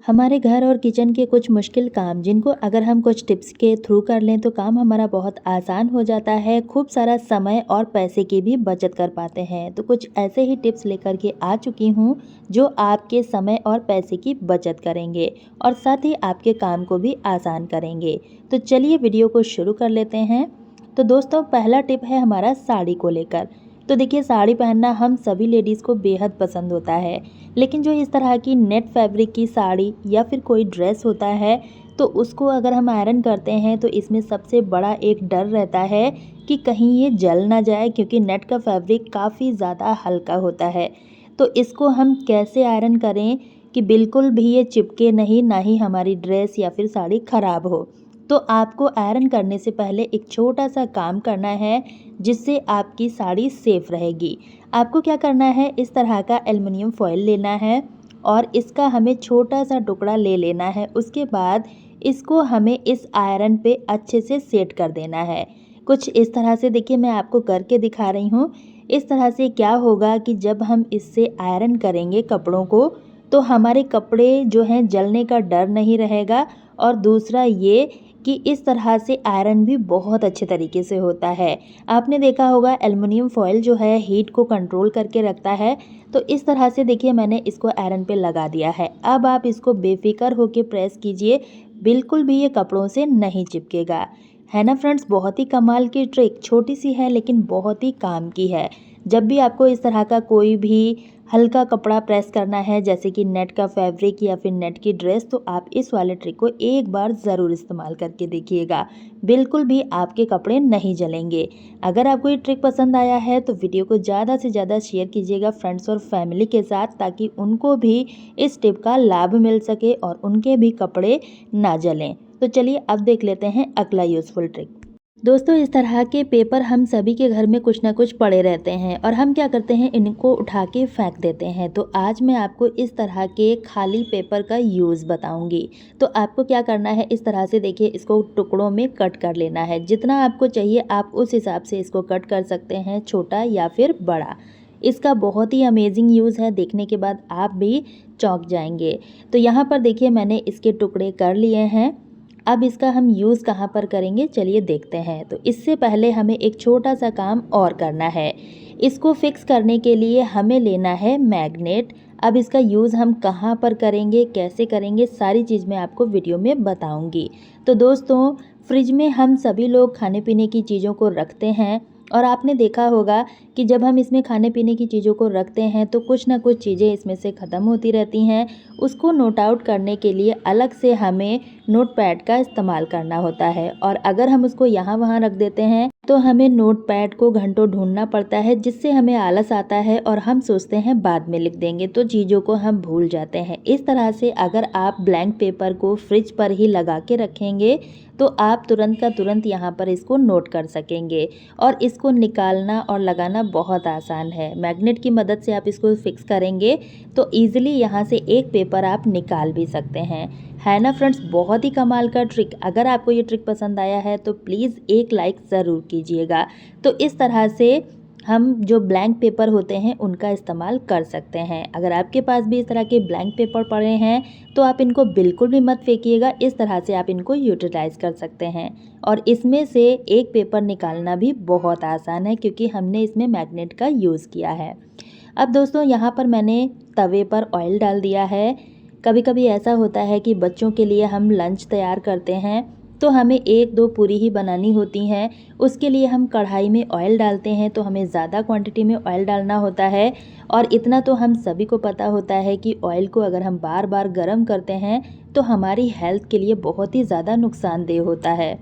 हमारे घर और किचन के कुछ मुश्किल काम जिनको अगर हम कुछ टिप्स के थ्रू कर लें तो काम हमारा बहुत आसान हो जाता है, खूब सारा समय और पैसे की भी बचत कर पाते हैं। तो कुछ ऐसे ही टिप्स लेकर के आ चुकी हूँ जो आपके समय और पैसे की बचत करेंगे और साथ ही आपके काम को भी आसान करेंगे। तो चलिए वीडियो को शुरू कर लेते हैं। तो दोस्तों, पहला टिप है हमारा साड़ी को लेकर। तो देखिए, साड़ी पहनना हम सभी लेडीज़ को बेहद पसंद होता है, लेकिन जो इस तरह की नेट फैब्रिक की साड़ी या फिर कोई ड्रेस होता है, तो उसको अगर हम आयरन करते हैं तो इसमें सबसे बड़ा एक डर रहता है कि कहीं ये जल ना जाए, क्योंकि नेट का फैब्रिक काफ़ी ज़्यादा हल्का होता है। तो इसको हम कैसे आयरन करें कि बिल्कुल भी ये चिपके नहीं, ना ही हमारी ड्रेस या फिर साड़ी ख़राब हो। तो आपको आयरन करने से पहले एक छोटा सा काम करना है, जिससे आपकी साड़ी सेफ रहेगी। आपको क्या करना है, इस तरह का एल्युमिनियम फॉयल लेना है और इसका हमें छोटा सा टुकड़ा ले लेना है। उसके बाद इसको हमें इस आयरन पे अच्छे से सेट कर देना है। कुछ इस तरह से देखिए, मैं आपको करके दिखा रही हूँ। इस तरह से क्या होगा कि जब हम इससे आयरन करेंगे कपड़ों को, तो हमारे कपड़े जो हैं जलने का डर नहीं रहेगा। और दूसरा ये कि इस तरह से आयरन भी बहुत अच्छे तरीके से होता है। आपने देखा होगा एल्युमिनियम फॉयल जो है हीट को कंट्रोल करके रखता है। तो इस तरह से देखिए, मैंने इसको आयरन पे लगा दिया है। अब आप इसको बेफिक्र होके प्रेस कीजिए, बिल्कुल भी ये कपड़ों से नहीं चिपकेगा। है ना फ्रेंड्स, बहुत ही कमाल की ट्रिक, छोटी सी है लेकिन बहुत ही काम की है। जब भी आपको इस तरह का कोई भी हल्का कपड़ा प्रेस करना है, जैसे कि नेट का फैब्रिक या फिर नेट की ड्रेस, तो आप इस वाले ट्रिक को एक बार ज़रूर इस्तेमाल करके देखिएगा। बिल्कुल भी आपके कपड़े नहीं जलेंगे। अगर आपको ये ट्रिक पसंद आया है तो वीडियो को ज़्यादा से ज़्यादा शेयर कीजिएगा फ्रेंड्स और फैमिली के साथ, ताकि उनको भी इस टिप का लाभ मिल सके और उनके भी कपड़े ना जलें। तो चलिए अब देख लेते हैं अगला यूज़फुल ट्रिक। दोस्तों, इस तरह के पेपर हम सभी के घर में कुछ ना कुछ पड़े रहते हैं और हम क्या करते हैं, इनको उठा के फेंक देते हैं। तो आज मैं आपको इस तरह के खाली पेपर का यूज़ बताऊंगी। तो आपको क्या करना है, इस तरह से देखिए, इसको टुकड़ों में कट कर लेना है। जितना आपको चाहिए आप उस हिसाब से इसको कट कर सकते हैं, छोटा या फिर बड़ा। इसका बहुत ही अमेजिंग यूज़ है, देखने के बाद आप भी चौंक जाएंगे। तो यहाँ पर देखिए, मैंने इसके टुकड़े कर लिए हैं। अब इसका हम यूज़ कहाँ पर करेंगे, चलिए देखते हैं। तो इससे पहले हमें एक छोटा सा काम और करना है। इसको फिक्स करने के लिए हमें लेना है मैग्नेट। अब इसका यूज़ हम कहाँ पर करेंगे, कैसे करेंगे, सारी चीज़ मैं आपको वीडियो में बताऊंगी। तो दोस्तों, फ्रिज में हम सभी लोग खाने पीने की चीज़ों को रखते हैं और आपने देखा होगा कि जब हम इसमें खाने पीने की चीज़ों को रखते हैं तो कुछ ना कुछ चीज़ें इसमें से ख़त्म होती रहती हैं। उसको नोट आउट करने के लिए अलग से हमें नोटपैड का इस्तेमाल करना होता है, और अगर हम उसको यहाँ वहाँ रख देते हैं तो हमें नोटपैड को घंटों ढूंढना पड़ता है, जिससे हमें आलस आता है और हम सोचते हैं बाद में लिख देंगे, तो चीज़ों को हम भूल जाते हैं। इस तरह से अगर आप ब्लैंक पेपर को फ्रिज पर ही लगा के रखेंगे तो आप तुरंत का तुरंत यहाँ पर इसको नोट कर सकेंगे। और इसको निकालना और लगाना बहुत आसान है। मैग्नेट की मदद से आप इसको फिक्स करेंगे तो ईजिली यहाँ से एक पेपर आप निकाल भी सकते हैं। है ना फ्रेंड्स, बहुत ही कमाल का ट्रिक। अगर आपको ये ट्रिक पसंद आया है तो प्लीज़ एक लाइक ज़रूर कीजिएगा। तो इस तरह से हम जो ब्लैंक पेपर होते हैं उनका इस्तेमाल कर सकते हैं। अगर आपके पास भी इस तरह के ब्लैंक पेपर पड़े हैं तो आप इनको बिल्कुल भी मत फेंकिएगा, इस तरह से आप इनको यूटिलाइज़ कर सकते हैं। और इसमें से एक पेपर निकालना भी बहुत आसान है, क्योंकि हमने इसमें मैग्नेट का यूज़ किया है। अब दोस्तों, यहाँ पर मैंने तवे पर ऑयल डाल दिया है। कभी कभी ऐसा होता है कि बच्चों के लिए हम लंच तैयार करते हैं तो हमें एक दो पूरी ही बनानी होती हैं। उसके लिए हम कढ़ाई में ऑयल डालते हैं, तो हमें ज़्यादा क्वांटिटी में ऑयल डालना होता है। और इतना तो हम सभी को पता होता है कि ऑयल को अगर हम बार बार गर्म करते हैं तो हमारी हेल्थ के लिए बहुत ही ज़्यादा नुकसानदेह होता है।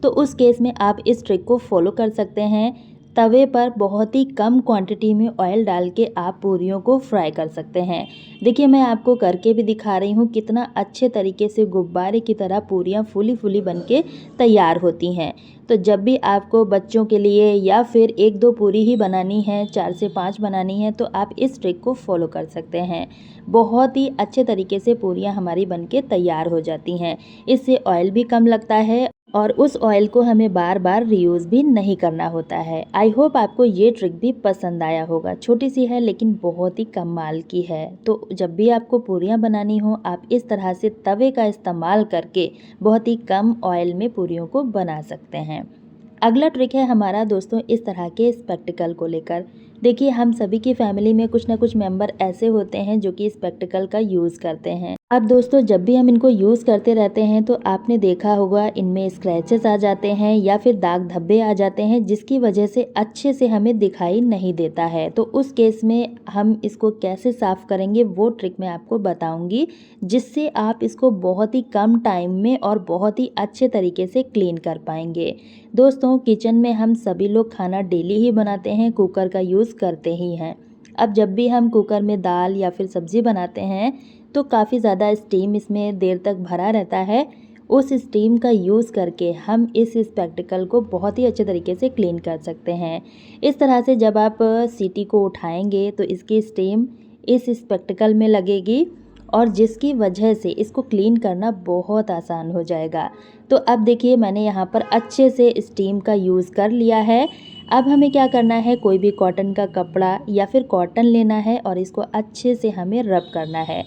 तो उस केस में आप इस ट्रिक को फॉलो कर सकते हैं। तवे पर बहुत ही कम क्वांटिटी में ऑयल डाल के आप पूरियों को फ्राई कर सकते हैं। देखिए, मैं आपको करके भी दिखा रही हूँ कितना अच्छे तरीके से गुब्बारे की तरह पूरियाँ फूली फूली बनके तैयार होती हैं। तो जब भी आपको बच्चों के लिए या फिर 1-2 पूरी ही बनानी है, 4 से 5 बनानी है, तो आप इस ट्रिक को फॉलो कर सकते हैं। बहुत ही अच्छे तरीके से पूरियाँ हमारी बनके तैयार हो जाती हैं। इससे ऑयल भी कम लगता है और उस ऑयल को हमें बार-बार रीयूज़ भी नहीं करना होता है। आई होप आपको ये ट्रिक भी पसंद आया होगा। छोटी सी है लेकिन बहुत ही कमाल की है। तो जब भी आपको पूरियाँ बनानी हो, आप इस तरह से तवे का इस्तेमाल करके बहुत ही कम ऑयल में पूरियों को बना सकते हैं। अगला ट्रिक है हमारा दोस्तों इस तरह के स्पेक्टिकल को लेकर। देखिए, हम सभी की फैमिली में कुछ ना कुछ मेंबर ऐसे होते हैं जो कि स्पेक्टिकल का यूज़ करते हैं। अब दोस्तों, जब भी हम इनको यूज़ करते रहते हैं तो आपने देखा होगा इनमें स्क्रैचेस आ जाते हैं या फिर दाग धब्बे आ जाते हैं, जिसकी वजह से अच्छे से हमें दिखाई नहीं देता है। तो उस केस में हम इसको कैसे साफ़ करेंगे वो ट्रिक मैं आपको बताऊंगी, जिससे आप इसको बहुत ही कम टाइम में और बहुत ही अच्छे तरीके से क्लीन कर पाएंगे। दोस्तों, किचन में हम सभी लोग खाना डेली ही बनाते हैं, कुकर का यूज़ करते ही हैं। अब जब भी हम कुकर में दाल या फिर सब्ज़ी बनाते हैं तो काफ़ी ज़्यादा स्टीम इसमें देर तक भरा रहता है। उस स्टीम का यूज़ करके हम इस स्पेक्टिकल को बहुत ही अच्छे तरीके से क्लीन कर सकते हैं। इस तरह से जब आप सीटी को उठाएंगे तो इसकी स्टीम इस स्पेक्टिकल में लगेगी और जिसकी वजह से इसको क्लीन करना बहुत आसान हो जाएगा। तो अब देखिए, मैंने यहाँ पर अच्छे से स्टीम का यूज़ कर लिया है। अब हमें क्या करना है, कोई भी कॉटन का कपड़ा या फिर कॉटन लेना है और इसको अच्छे से हमें रब करना है।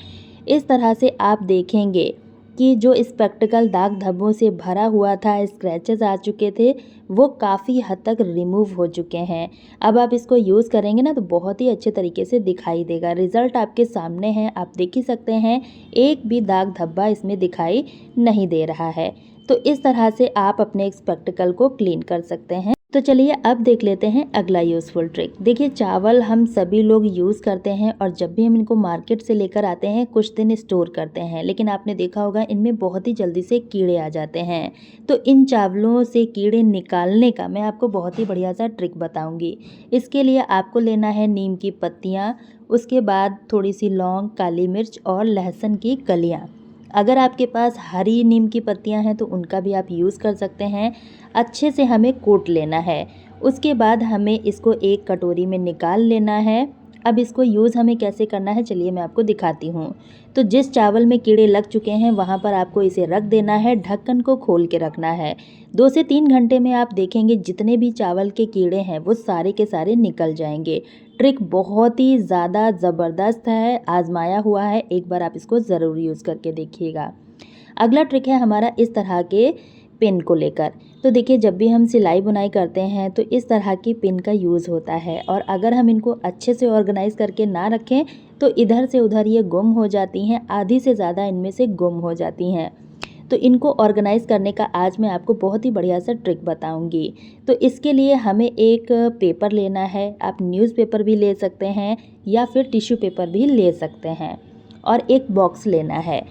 इस तरह से आप देखेंगे कि जो स्पेक्टिकल दाग धब्बों से भरा हुआ था, स्क्रैचेस आ चुके थे, वो काफ़ी हद तक रिमूव हो चुके हैं। अब आप इसको यूज़ करेंगे ना तो बहुत ही अच्छे तरीके से दिखाई देगा। रिज़ल्ट आपके सामने है, आप देख ही सकते हैं, एक भी दाग धब्बा इसमें दिखाई नहीं दे रहा है। तो इस तरह से आप अपने स्पेक्टिकल को क्लीन कर सकते हैं। तो चलिए अब देख लेते हैं अगला यूज़फुल ट्रिक। देखिए, चावल हम सभी लोग यूज़ करते हैं और जब भी हम इनको मार्केट से लेकर आते हैं कुछ दिन स्टोर करते हैं, लेकिन आपने देखा होगा इनमें बहुत ही जल्दी से कीड़े आ जाते हैं। तो इन चावलों से कीड़े निकालने का मैं आपको बहुत ही बढ़िया सा ट्रिक बताऊंगी। इसके लिए आपको लेना है नीम की पत्तियाँ, उसके बाद थोड़ी सी लौंग, काली मिर्च और लहसुन की कलियाँ। अगर आपके पास हरी नीम की पत्तियां हैं तो उनका भी आप यूज़ कर सकते हैं। अच्छे से हमें कूट लेना है। उसके बाद हमें इसको एक कटोरी में निकाल लेना है। अब इसको यूज़ हमें कैसे करना है, चलिए मैं आपको दिखाती हूँ। तो जिस चावल में कीड़े लग चुके हैं वहाँ पर आपको इसे रख देना है, ढक्कन को खोल के रखना है। 2 से 3 घंटे में आप देखेंगे जितने भी चावल के कीड़े हैं वो सारे के सारे निकल जाएंगे। ट्रिक बहुत ही ज़्यादा ज़बरदस्त है, आजमाया हुआ है, एक बार आप इसको ज़रूर यूज़ करके देखिएगा। अगला ट्रिक है हमारा इस तरह के पिन को लेकर। तो देखिए, जब भी हम सिलाई बुनाई करते हैं तो इस तरह की पिन का यूज़ होता है और अगर हम इनको अच्छे से ऑर्गेनाइज़ करके ना रखें तो इधर से उधर ये गुम हो जाती हैं, आधी से ज़्यादा इनमें से गुम हो जाती हैं। तो इनको ऑर्गेनाइज़ करने का आज मैं आपको बहुत ही बढ़िया सा ट्रिक बताऊंगी। तो इसके लिए हमें एक पेपर लेना है, आप न्यूज़पेपर भी ले सकते हैं या फिर टिश्यू पेपर भी ले सकते हैं, और एक बॉक्स लेना है।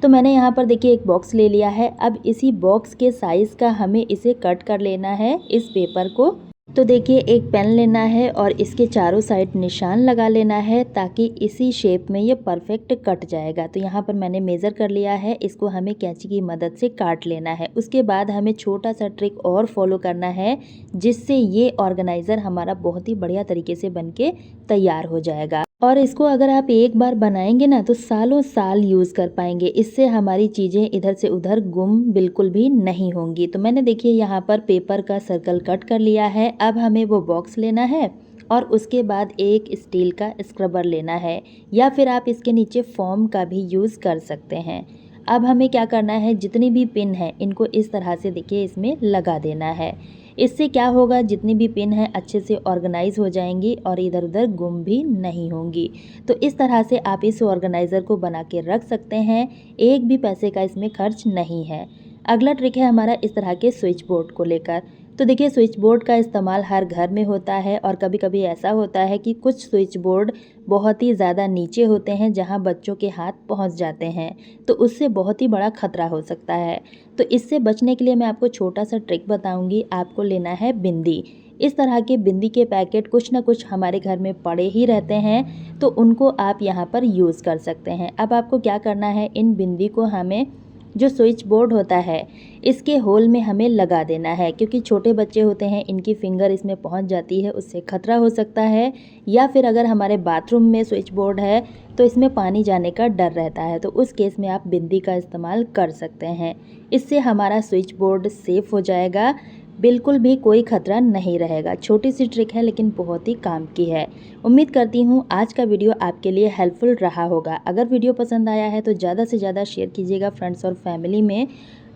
तो मैंने यहाँ पर देखिए एक बॉक्स ले लिया है। अब इसी बॉक्स के साइज़ का हमें इसे कट कर लेना है, इस पेपर को। तो देखिए, एक पेन लेना है और इसके चारों साइड निशान लगा लेना है ताकि इसी शेप में ये परफेक्ट कट जाएगा। तो यहाँ पर मैंने मेज़र कर लिया है, इसको हमें कैंची की मदद से काट लेना है। उसके बाद हमें छोटा सा ट्रिक और फॉलो करना है, जिससे ये ऑर्गेनाइज़र हमारा बहुत ही बढ़िया तरीके से बनके तैयार हो जाएगा। और इसको अगर आप एक बार बनाएंगे ना तो सालों साल यूज़ कर पाएंगे। इससे हमारी चीज़ें इधर से उधर गुम बिल्कुल भी नहीं होंगी। तो मैंने देखिए यहाँ पर पेपर का सर्कल कट कर लिया है। अब हमें वो बॉक्स लेना है और उसके बाद एक स्टील का स्क्रबर लेना है, या फिर आप इसके नीचे फोम का भी यूज़ कर सकते हैं। अब हमें क्या करना है, जितनी भी पिन है इनको इस तरह से देखिए इसमें लगा देना है। इससे क्या होगा, जितनी भी पिन है अच्छे से ऑर्गेनाइज हो जाएंगी और इधर उधर गुम भी नहीं होंगी। तो इस तरह से आप इस ऑर्गेनाइज़र को बना के रख सकते हैं, एक भी पैसे का इसमें खर्च नहीं है। अगला ट्रिक है हमारा इस तरह के स्विच बोर्ड को लेकर। तो देखिए, स्विच बोर्ड का इस्तेमाल हर घर में होता है और कभी कभी ऐसा होता है कि कुछ स्विच बोर्ड बहुत ही ज़्यादा नीचे होते हैं जहां बच्चों के हाथ पहुंच जाते हैं, तो उससे बहुत ही बड़ा खतरा हो सकता है। तो इससे बचने के लिए मैं आपको छोटा सा ट्रिक बताऊंगी। आपको लेना है बिंदी। इस तरह के बिंदी के पैकेट कुछ ना कुछ हमारे घर में पड़े ही रहते हैं, तो उनको आप यहाँ पर यूज़ कर सकते हैं। अब आपको क्या करना है, इन बिंदी को हमें जो स्विच बोर्ड होता है इसके होल में हमें लगा देना है, क्योंकि छोटे बच्चे होते हैं, इनकी फिंगर इसमें पहुंच जाती है, उससे खतरा हो सकता है। या फिर अगर हमारे बाथरूम में स्विच बोर्ड है तो इसमें पानी जाने का डर रहता है, तो उस केस में आप बिंदी का इस्तेमाल कर सकते हैं। इससे हमारा स्विच बोर्ड सेफ हो जाएगा, बिल्कुल भी कोई खतरा नहीं रहेगा। छोटी सी ट्रिक है लेकिन बहुत ही काम की है। उम्मीद करती हूँ आज का वीडियो आपके लिए हेल्पफुल रहा होगा। अगर वीडियो पसंद आया है तो ज़्यादा से ज़्यादा शेयर कीजिएगा फ्रेंड्स और फैमिली में।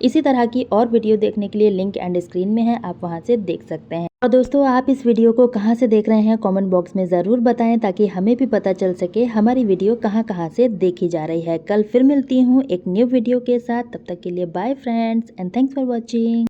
इसी तरह की और वीडियो देखने के लिए लिंक एंड स्क्रीन में है, आप वहां से देख सकते हैं। और दोस्तों, आप इस वीडियो को कहां से देख रहे हैं कमेंट बॉक्स में ज़रूर बताएं, ताकि हमें भी पता चल सके हमारी वीडियो कहां कहां से देखी जा रही है। कल फिर मिलती हूँ एक न्यू वीडियो के साथ, तब तक के लिए bye friends and thanks for watching.